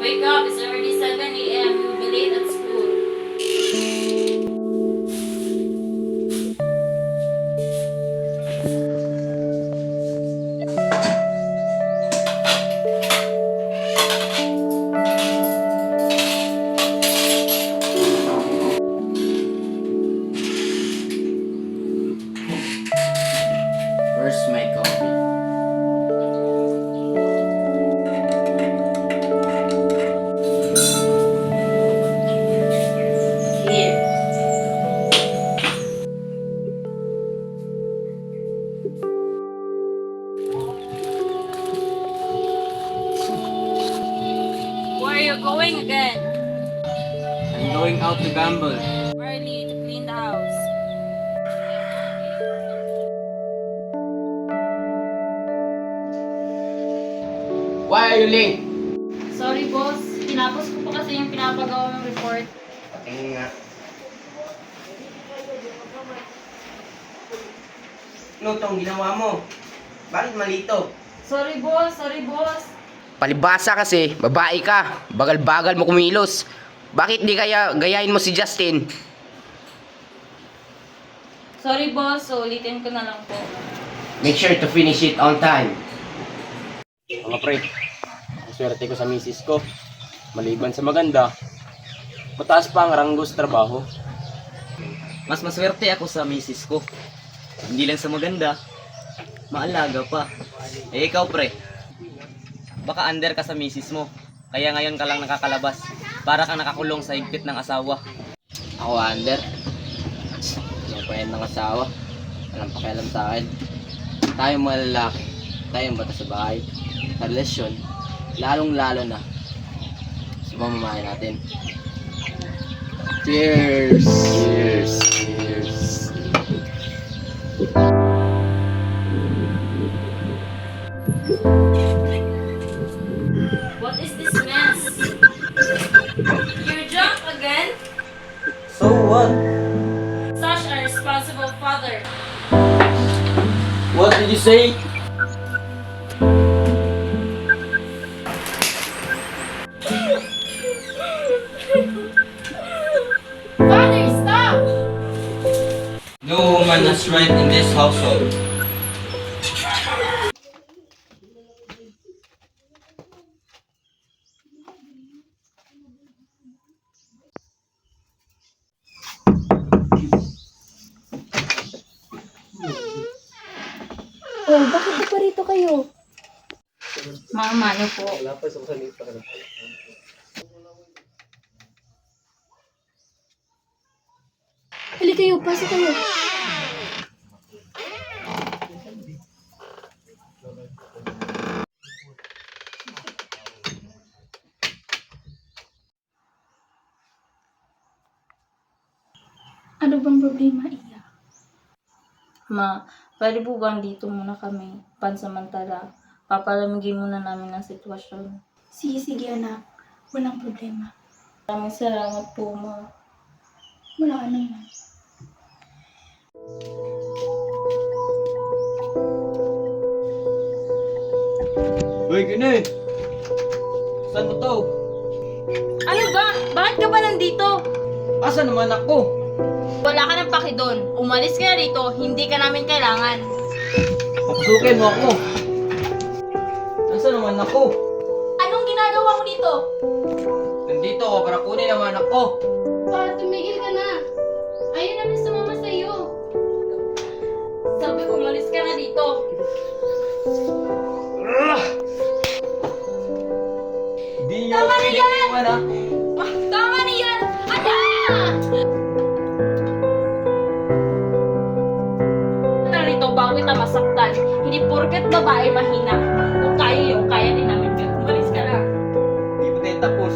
Wake up, it's already 7 a.m. You'll be late at school. Where's my coffee? Here. Where are you going again? I'm going out to gamble. Early to clean the house. Why are you late? Sorry, boss. Tinapos ko pa kasi yung pinapagawa ng report. Patingin nga. Ano tong ginawa mo? Bakit malito? Sorry, boss. Sorry, boss. Palibasa kasi, babae ka. Bagal-bagal mo kumilos. Bakit di kaya gayahin mo si Justin? Sorry, boss. So, ulitin ko na lang po. Make sure to finish it on time. Mga pre, ang swerte ko sa misis ko. Maliban sa maganda, mataas pa ang ranggo sa trabaho. Mas maswerte ako sa misis ko. Hindi lang sa maganda, maalaga pa. Eh ikaw pre, baka under ka sa misis mo. Kaya ngayon ka lang nakakalabas. Para kang nakakulong sa higpit ng asawa. Ako under. Yung kwento ng asawa. Walang pakialam sa akin. Tayo mga lalaki, tayong bata sa bahay. Sa relasyon, lalong-lalo na sa pamamahay natin. Cheers! Cheers! Cheers! What is this mess? You're drunk again? So what? Such a responsible father. What did you say? Father, stop! No woman has right in this household. Oh, bakit naparito kayo? Mama, ano po? Halika kayo, pasok kayo. Ano bang problema, Iya? Ma, pwede po bang dito muna kami, pansamantala? Papalamigin muna namin ang sitwasyon. Sige, sige anak. Walang problema. Maraming salamat po, ma. Wala ka naman. Uy, gini! Saan mo to? Ano ba? Bakit ka ba nandito? Asa naman ako? Wala ka ng paki doon. Umalis ka na dito, hindi ka namin kailangan. Papasukin mo ako. Asa naman ako? Anong ginagawa mo dito? Nandito ako para kunin naman ako. Pa, tumigil ka na. Ayaw namin sumama sa iyo. Sabi ko, umalis ka na dito. Di niyo Tama na pwede yan! iwan, ha? Ah, tama na yan! Ano? Narito bago kita masaktan. Hindi porket babae mahina. Kung kaya yung kaya din namin. Umalis ka na. Di pa tayo tapos.